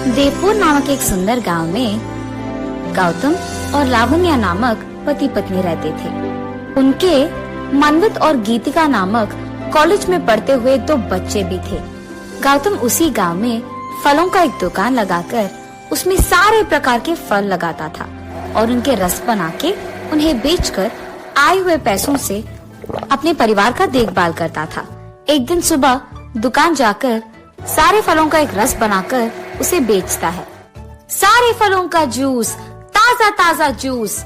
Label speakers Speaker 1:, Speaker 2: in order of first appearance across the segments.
Speaker 1: देवपुर नामक एक सुंदर गांव में गौतम और लावण्या नामक पति पत्नी रहते थे। उनके मनवित और गीतिका नामक कॉलेज में पढ़ते हुए 2 बच्चे भी थे। गौतम उसी गांव में फलों का एक दुकान लगाकर उसमें सारे प्रकार के फल लगाता था और उनके रस बना के उन्हें बेचकर आए हुए पैसों से अपने परिवार का देखभाल करता था। एक दिन सुबह दुकान जाकर सारे फलों का एक रस बनाकर उसे बेचता है। सारे फलों का जूस, ताजा ताजा जूस,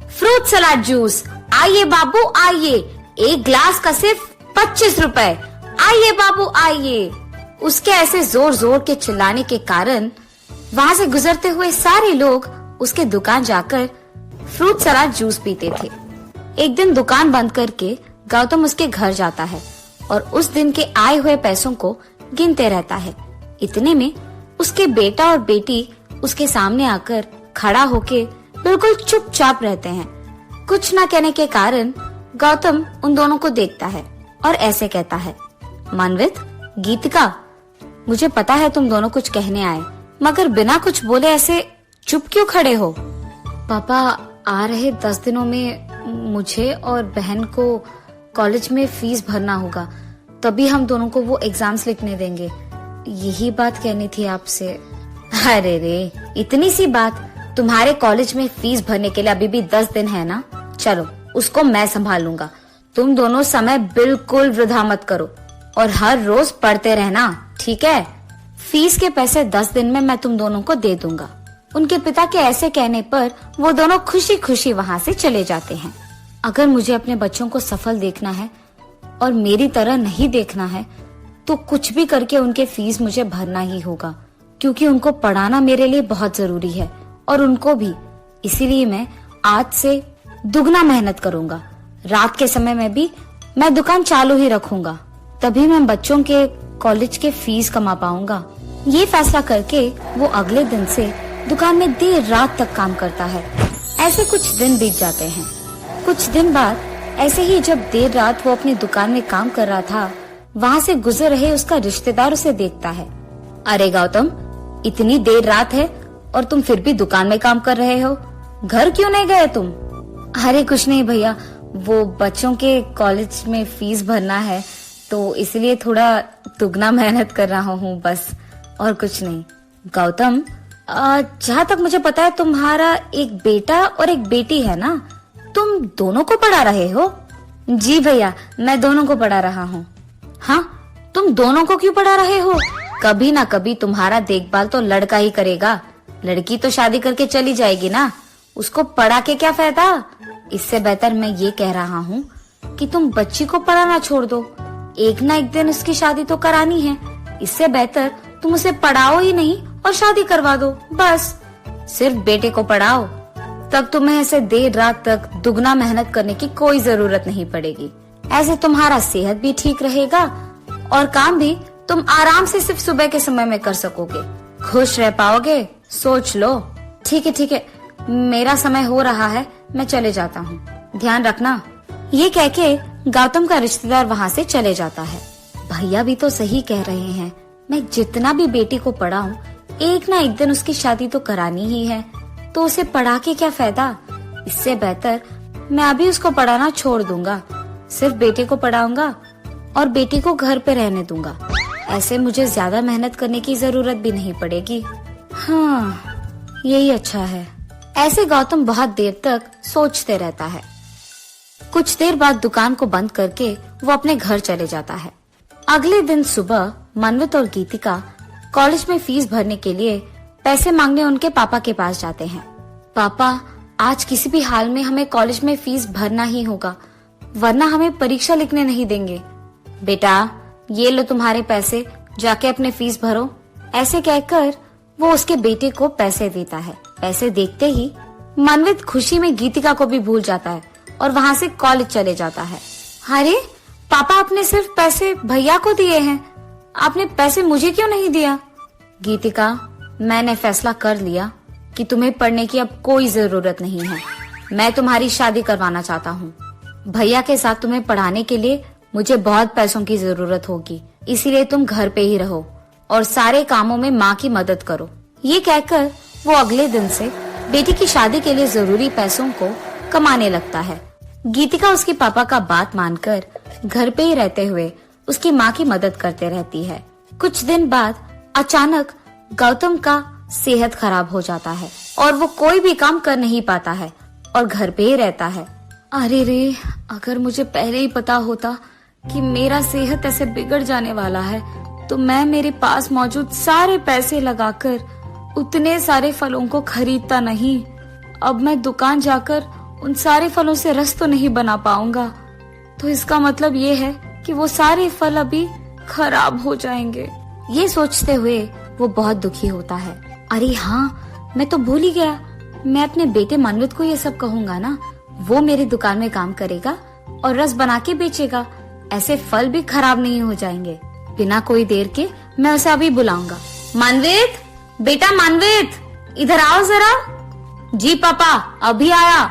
Speaker 1: फ्रूट सलाद जूस, आइए बाबू आइए, 1 ग्लास का सिर्फ 25 रुपए, आइए बाबू आइए। उसके ऐसे जोर जोर के चिल्लाने के कारण वहाँ से गुजरते हुए सारे लोग उसके दुकान जाकर फ्रूट सलाद जूस पीते थे। एक दिन दुकान बंद करके गौतम उसके घर जाता है और उस दिन के आए हुए पैसों को गिनते रहता है। इतने में उसके बेटा और बेटी उसके सामने आकर खड़ा होके बिल्कुल चुपचाप रहते हैं। कुछ न कहने के कारण गौतम उन दोनों को देखता है और ऐसे कहता है, मनवित, गीतिका, मुझे पता है तुम दोनों कुछ कहने आए, मगर बिना कुछ बोले ऐसे चुप क्यों खड़े हो? पापा, आ रहे 10 दिनों में मुझे और बहन को कॉलेज में फीस भरना होगा, तभी हम दोनों को वो एग्जाम्स लिखने देंगे। यही बात कहनी थी आपसे। अरे रे, इतनी सी बात। तुम्हारे कॉलेज में फीस भरने के लिए अभी भी 10 दिन है ना। चलो, उसको मैं संभाल लूंगा। तुम दोनों समय बिल्कुल वृथा मत करो और हर रोज पढ़ते रहना, ठीक है? फीस के पैसे 10 दिन में मैं तुम दोनों को दे दूंगा। उनके पिता के ऐसे कहने पर वो दोनों खुशी खुशी वहाँ से चले जाते हैं। अगर मुझे अपने बच्चों को सफल देखना है और मेरी तरह नहीं देखना है तो कुछ भी करके उनके फीस मुझे भरना ही होगा, क्योंकि उनको पढ़ाना मेरे लिए बहुत जरूरी है और उनको भी। इसीलिए मैं आज से दुगना मेहनत करूंगा। रात के समय में भी मैं दुकान चालू ही रखूंगा, तभी मैं बच्चों के कॉलेज के फीस कमा पाऊंगा। ये फैसला करके वो अगले दिन से दुकान में देर रात तक काम करता है। ऐसे कुछ दिन बीत जाते हैं। कुछ दिन बाद ऐसे ही जब देर रात वो अपनी दुकान में काम कर रहा था, वहाँ से गुजर रहे उसका रिश्तेदार उसे देखता है। अरे गौतम, इतनी देर रात है और तुम फिर भी दुकान में काम कर रहे हो, घर क्यों नहीं गए तुम? अरे कुछ नहीं भैया, वो बच्चों के कॉलेज में फीस भरना है तो इसलिए थोड़ा दुगना मेहनत कर रहा हूँ बस, और कुछ नहीं। गौतम, जहाँ तक मुझे पता है तुम्हारा एक बेटा और एक बेटी है ना, तुम दोनों को पढ़ा रहे हो? जी भैया, मैं दोनों को पढ़ा रहा हूँ। हाँ, तुम दोनों को क्यों पढ़ा रहे हो? कभी ना कभी तुम्हारा देखभाल तो लड़का ही करेगा, लड़की तो शादी करके चली जाएगी ना, उसको पढ़ा के क्या फायदा? इससे बेहतर मैं ये कह रहा हूँ कि तुम बच्ची को पढ़ाना छोड़ दो, एक ना एक दिन उसकी शादी तो करानी है। इससे बेहतर तुम उसे पढ़ाओ ही नहीं और शादी करवा दो, बस। सिर्फ बेटे को पढ़ाओ, तब तुम्हें ऐसे देर रात तक दुगना मेहनत करने की कोई जरूरत नहीं पड़ेगी। ऐसे तुम्हारा सेहत भी ठीक रहेगा और काम भी तुम आराम से सिर्फ सुबह के समय में कर सकोगे, खुश रह पाओगे। सोच लो। ठीक है, मेरा समय हो रहा है, मैं चले जाता हूँ, ध्यान रखना। ये कह के गौतम का रिश्तेदार वहाँ से चले जाता है। भैया भी तो सही कह रहे हैं, मैं जितना भी बेटी को पढ़ाऊं, एक ना एक दिन उसकी शादी तो करानी ही है, तो उसे पढ़ा के क्या फायदा? इससे बेहतर मैं अभी उसको पढ़ाना छोड़ दूंगा, सिर्फ बेटे को पढ़ाऊंगा और बेटी को घर पे रहने दूंगा। ऐसे मुझे ज्यादा मेहनत करने की जरूरत भी नहीं पड़ेगी। हाँ, यही अच्छा है। ऐसे गौतम बहुत देर तक सोचते रहता है। कुछ देर बाद दुकान को बंद करके वो अपने घर चले जाता है। अगले दिन सुबह मनवित और गीतिका कॉलेज में फीस भरने के लिए पैसे मांगने उनके पापा के पास जाते हैं। पापा, आज किसी भी हाल में हमें कॉलेज में फीस भरना ही होगा, वरना हमें परीक्षा लिखने नहीं देंगे। बेटा, ये लो तुम्हारे पैसे, जाके अपने फीस भरो। ऐसे कहकर वो उसके बेटे को पैसे देता है। पैसे देखते ही मनवित खुशी में गीतिका को भी भूल जाता है और वहाँ से कॉलेज चले जाता है। अरे पापा, आपने सिर्फ पैसे भैया को दिए हैं, आपने पैसे मुझे क्यों नहीं दिया? गीतिका, मैंने फैसला कर लिया कि तुम्हें पढ़ने की अब कोई जरूरत नहीं है। मैं तुम्हारी शादी करवाना चाहता हूँ। भैया के साथ तुम्हें पढ़ाने के लिए मुझे बहुत पैसों की जरूरत होगी, इसीलिए तुम घर पे ही रहो और सारे कामों में माँ की मदद करो। ये कहकर वो अगले दिन से बेटी की शादी के लिए जरूरी पैसों को कमाने लगता है। गीतिका उसके पापा का बात मानकर घर पे ही रहते हुए उसकी माँ की मदद करते रहती है। कुछ दिन बाद अचानक गौतम का सेहत खराब हो जाता है और वो कोई भी काम कर नहीं पाता है और घर पे ही रहता है। अरे रे, अगर मुझे पहले ही पता होता कि मेरा सेहत ऐसे बिगड़ जाने वाला है तो मैं मेरे पास मौजूद सारे पैसे लगाकर उतने सारे फलों को खरीदता नहीं। अब मैं दुकान जाकर उन सारे फलों से रस तो नहीं बना पाऊंगा, तो इसका मतलब ये है कि वो सारे फल अभी खराब हो जाएंगे। ये सोचते हुए वो बहुत दुखी होता है। अरे हाँ, मैं तो भूल ही गया, मैं अपने बेटे मनवित को ये सब कहूँगा ना, वो मेरी दुकान में काम करेगा और रस बना के बेचेगा, ऐसे फल भी खराब नहीं हो जाएंगे। बिना कोई देर के मैं उसे अभी बुलाऊंगा। मनवित, बेटा मनवित, इधर आओ जरा। जी पापा, अभी आया।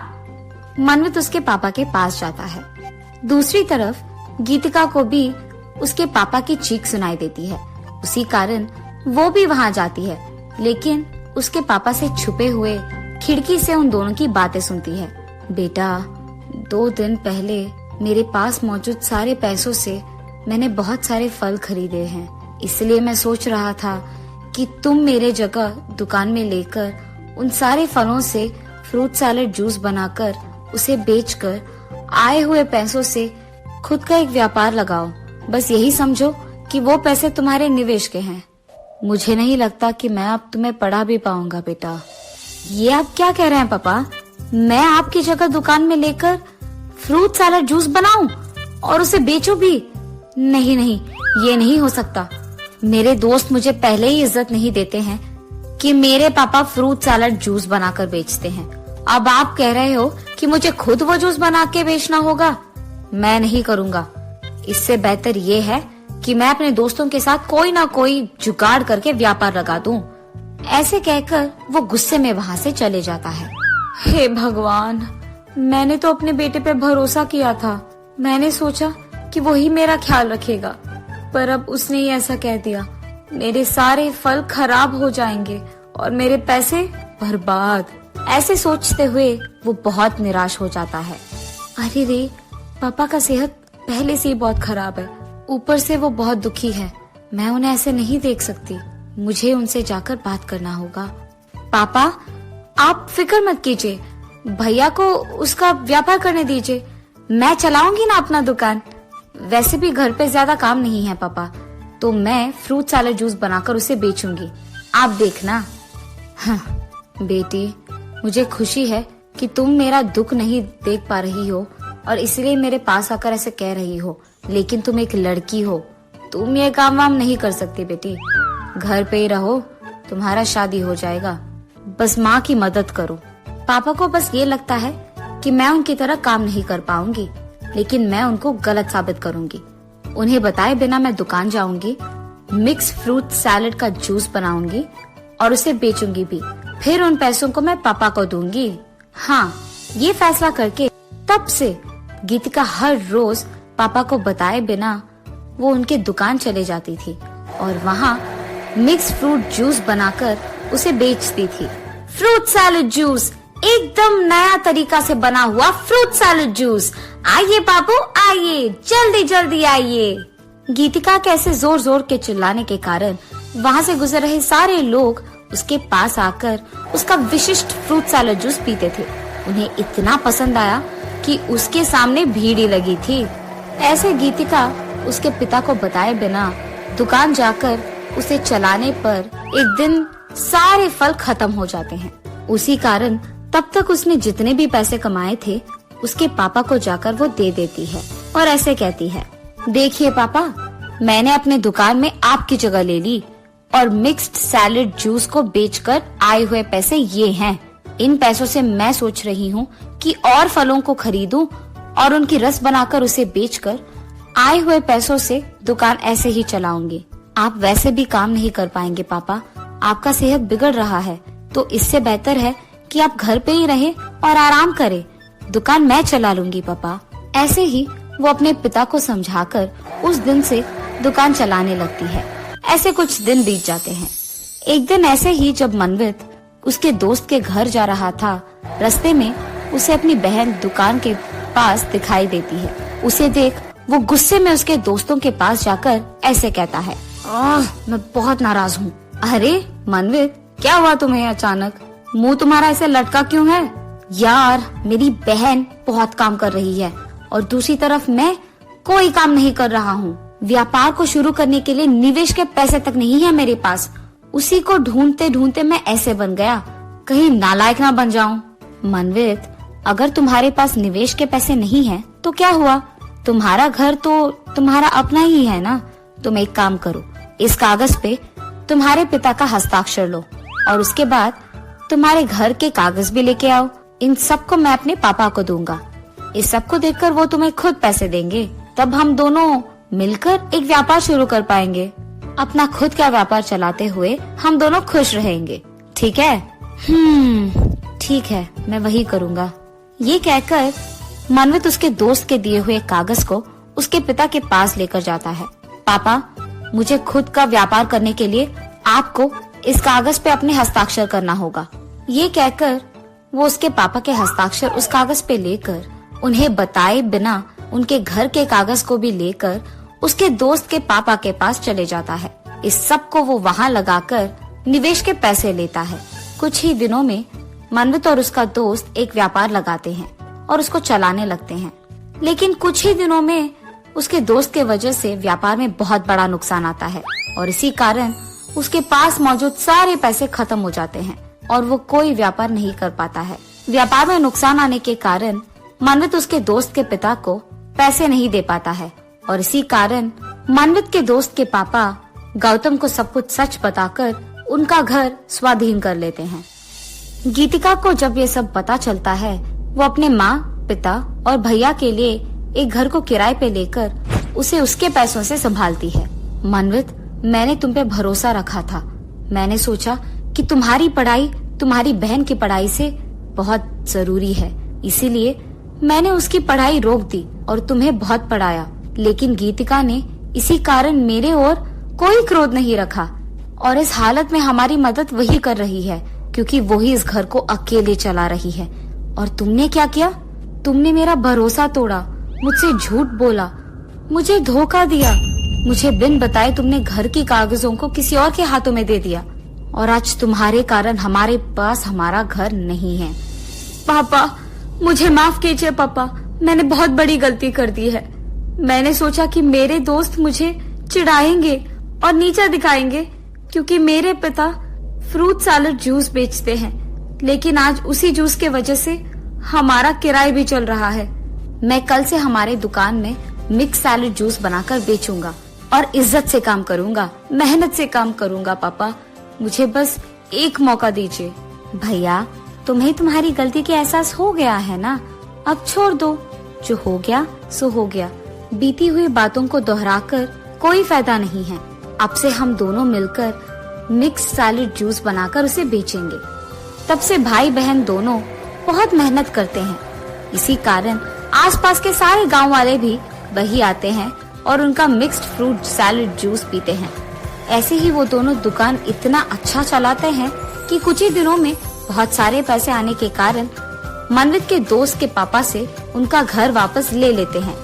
Speaker 1: मनवित उसके पापा के पास जाता है। दूसरी तरफ गीतिका को भी उसके पापा की चीख सुनाई देती है। उसी कारण वो भी वहाँ जाती है, लेकिन उसके पापा से छुपे हुए खिड़की से उन दोनों की बातें सुनती है। बेटा, 2 दिन पहले मेरे पास मौजूद सारे पैसों से मैंने बहुत सारे फल खरीदे हैं, इसलिए मैं सोच रहा था कि तुम मेरे जगह दुकान में लेकर उन सारे फलों से फ्रूट सैलेड जूस बनाकर उसे बेचकर आए हुए पैसों से खुद का एक व्यापार लगाओ। बस यही समझो कि वो पैसे तुम्हारे निवेश के हैं। मुझे नहीं लगता कि मैं अब तुम्हें पढ़ा भी पाऊंगा बेटा। ये आप क्या कह रहे हैं पापा? मैं आपकी जगह दुकान में लेकर फ्रूट सैलेड जूस बनाऊं और उसे बेचूं भी? नहीं नहीं, ये नहीं हो सकता। मेरे दोस्त मुझे पहले ही इज्जत नहीं देते हैं कि मेरे पापा फ्रूट सैलेड जूस बनाकर बेचते हैं। अब आप कह रहे हो कि मुझे खुद वो जूस बना के बेचना होगा? मैं नहीं करूँगा। इससे बेहतर ये है कि मैं अपने दोस्तों के साथ कोई ना कोई जुगाड़ करके व्यापार लगा दूं। ऐसे कहकर वो गुस्से में वहाँ से चले जाता है। हे भगवान, मैंने तो अपने बेटे पे भरोसा किया था। मैंने सोचा कि वही मेरा ख्याल रखेगा, पर अब उसने ही ऐसा कह दिया। मेरे सारे फल खराब हो जाएंगे और मेरे पैसे बर्बाद। ऐसे सोचते हुए वो बहुत निराश हो जाता है। अरे रे, पापा का सेहत पहले से ही बहुत खराब है, ऊपर से वो बहुत दुखी है। मैं उन्हें ऐसे नहीं देख सकती। मुझे उनसे जाकर बात करना होगा। पापा, आप फिक्र मत कीजिए, भैया को उसका व्यापार करने दीजिए। मैं चलाऊंगी ना अपना दुकान। वैसे भी घर पे ज्यादा काम नहीं है पापा, तो मैं फ्रूट सैलेड जूस बनाकर उसे बेचूंगी। आप देखना। हाँ, बेटी, मुझे खुशी है कि तुम मेरा दुख नहीं देख पा रही हो और इसलिए मेरे पास आकर ऐसे कह रही हो, लेकिन तुम एक लड़की हो, तुम ये काम वाम नहीं कर सकती बेटी। घर पे ही रहो, तुम्हारा शादी हो जाएगा। बस माँ की मदद करो। पापा को बस ये लगता है कि मैं उनकी तरह काम नहीं कर पाऊंगी, लेकिन मैं उनको गलत साबित करूंगी। उन्हें बताए बिना मैं दुकान जाऊंगी, मिक्स फ्रूट सैलेड का जूस बनाऊंगी और उसे बेचूंगी भी। फिर उन पैसों को मैं पापा को दूंगी। हाँ, ये फैसला करके तब से गीतिका हर रोज पापा को बताए बिना वो उनके दुकान चले जाती थी और वहाँ मिक्स फ्रूट जूस बनाकर उसे बेचती थी। फ्रूट सैलेड जूस, एकदम नया तरीका से बना हुआ फ्रूट सैलेड जूस। आइए बाबू, आइए, जल्दी जल्दी आइए। गीतिका के ऐसे जोर जोर के चिल्लाने के कारण वहाँ से गुजर रहे सारे लोग उसके पास आकर उसका विशिष्ट फ्रूट सैलेड जूस पीते थे। उन्हें इतना पसंद आया कि उसके सामने भीड़ ही लगी थी। ऐसे गीतिका उसके पिता को बताए बिना दुकान जाकर उसे चलाने पर एक दिन सारे फल खत्म हो जाते हैं। उसी कारण तब तक उसने जितने भी पैसे कमाए थे उसके पापा को जाकर वो दे देती है और ऐसे कहती है, देखिए पापा, मैंने अपने दुकान में आपकी जगह ले ली और मिक्स्ड सैलेड जूस को बेचकर आए हुए पैसे ये हैं। इन पैसों से मैं सोच रही हूँ कि और फलों को खरीदूं और उनकी रस बनाकर उसे बेचकर आए हुए पैसों से दुकान ऐसे ही चलाऊंगी। आप वैसे भी काम नहीं कर पाएंगे पापा, आपका सेहत बिगड़ रहा है, तो इससे बेहतर है कि आप घर पे ही रहें और आराम करें। दुकान मैं चला लूंगी पापा। ऐसे ही वो अपने पिता को समझाकर उस दिन से दुकान चलाने लगती है। ऐसे कुछ दिन बीत जाते हैं। एक दिन ऐसे ही जब मनवित उसके दोस्त के घर जा रहा था, रास्ते में उसे अपनी बहन दुकान के पास दिखाई देती है। उसे देख वो गुस्से में उसके दोस्तों के पास जाकर ऐसे कहता है, मैं बहुत नाराज हूँ। अरे मनवित, क्या हुआ तुम्हें अचानक? मुंह तुम्हारा ऐसे लटका क्यों है? यार, मेरी बहन बहुत काम कर रही है और दूसरी तरफ मैं कोई काम नहीं कर रहा हूँ। व्यापार को शुरू करने के लिए निवेश के पैसे तक नहीं है मेरे पास। उसी को ढूंढते ढूंढते मैं ऐसे बन गया, कहीं नालायक ना बन जाऊं। मनवित, अगर तुम्हारे पास निवेश के पैसे नहीं हैं, तो क्या हुआ? तुम्हारा घर तो तुम्हारा अपना ही है ना। तुम एक काम करो, इस कागज पे तुम्हारे पिता का हस्ताक्षर लो और उसके बाद तुम्हारे घर के कागज भी लेके आओ। इन सबको मैं अपने पापा को दूंगा। इस सब को देखकर वो तुम्हें खुद पैसे देंगे, तब हम दोनों मिलकर एक व्यापार शुरू कर पाएंगे। अपना खुद का व्यापार चलाते हुए हम दोनों खुश रहेंगे, ठीक है? ठीक है, मैं वही करूँगा। ये कहकर मनवित उसके दोस्त के दिए हुए कागज को उसके पिता के पास लेकर जाता है। पापा, मुझे खुद का व्यापार करने के लिए आपको इस कागज पे अपने हस्ताक्षर करना होगा। ये कहकर वो उसके पापा के हस्ताक्षर उस कागज पे लेकर उन्हें बताए बिना उनके घर के कागज को भी लेकर उसके दोस्त के पापा के पास चले जाता है। इस सब को वो वहाँ लगाकर निवेश के पैसे लेता है। कुछ ही दिनों में मनवित और उसका दोस्त एक व्यापार लगाते हैं और उसको चलाने लगते हैं। लेकिन कुछ ही दिनों में उसके दोस्त के वजह से व्यापार में बहुत बड़ा नुकसान आता है और इसी कारण उसके पास मौजूद सारे पैसे खत्म हो जाते हैं और वो कोई व्यापार नहीं कर पाता है। व्यापार में नुकसान आने के कारण मनवित उसके दोस्त के पिता को पैसे नहीं दे पाता है और इसी कारण मनवित के दोस्त के पापा गौतम को सब कुछ सच बताकर उनका घर स्वाधीन कर लेते हैं। गीतिका को जब ये सब पता चलता है, वो अपने माँ, पिता और भैया के लिए एक घर को किराए पे लेकर उसे उसके पैसों से संभालती है। मनवित, मैंने तुम पे भरोसा रखा था। मैंने सोचा कि तुम्हारी पढ़ाई तुम्हारी बहन की पढ़ाई से बहुत जरूरी है, इसीलिए मैंने उसकी पढ़ाई रोक दी और तुम्हें बहुत पढ़ाया। लेकिन गीतिका ने इसी कारण मेरे ओर कोई क्रोध नहीं रखा और इस हालत में हमारी मदद वही कर रही है, क्योंकि वो ही इस घर को अकेले चला रही है। और तुमने क्या किया? तुमने मेरा भरोसा तोड़ा, मुझसे झूठ बोला, मुझे धोखा दिया। मुझे बिन बताए तुमने घर की कागजों को किसी और के हाथों में दे दिया और आज तुम्हारे कारण हमारे पास हमारा घर नहीं है। पापा, मुझे माफ कीजिए पापा, मैंने बहुत बड़ी गलती कर दी है। मैंने सोचा कि मेरे दोस्त मुझे चिढ़ाएंगे और नीचा दिखाएंगे क्योंकि मेरे पिता फ्रूट सैलेड जूस बेचते हैं, लेकिन आज उसी जूस के वजह से हमारा किराया भी चल रहा है। मैं कल से हमारे दुकान में मिक्स सैलेड जूस बनाकर बेचूंगा और इज्जत से काम करूंगा, मेहनत से काम करूंगा। पापा, मुझे बस एक मौका दीजिए। भैया, तुम्हें तुम्हारी गलती का एहसास हो गया है ना, अब छोड़ दो। जो हो गया सो हो गया। बीती हुई बातों को दोहराकर कोई फायदा नहीं है। अब से हम दोनों मिलकर मिक्स सैलेड जूस बनाकर उसे बेचेंगे। तब से भाई बहन दोनों बहुत मेहनत करते हैं। इसी कारण आसपास के सारे गांव वाले भी वही आते हैं और उनका मिक्स्ड फ्रूट सैलेड जूस पीते हैं। ऐसे ही वो दोनों दुकान इतना अच्छा चलाते हैं कि कुछ ही दिनों में बहुत सारे पैसे आने के कारण मनवित के दोस्त के पापा से उनका घर वापस ले लेते हैं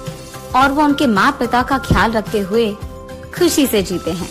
Speaker 1: और वो उनके माँ पिता का ख्याल रखते हुए खुशी से जीते हैं।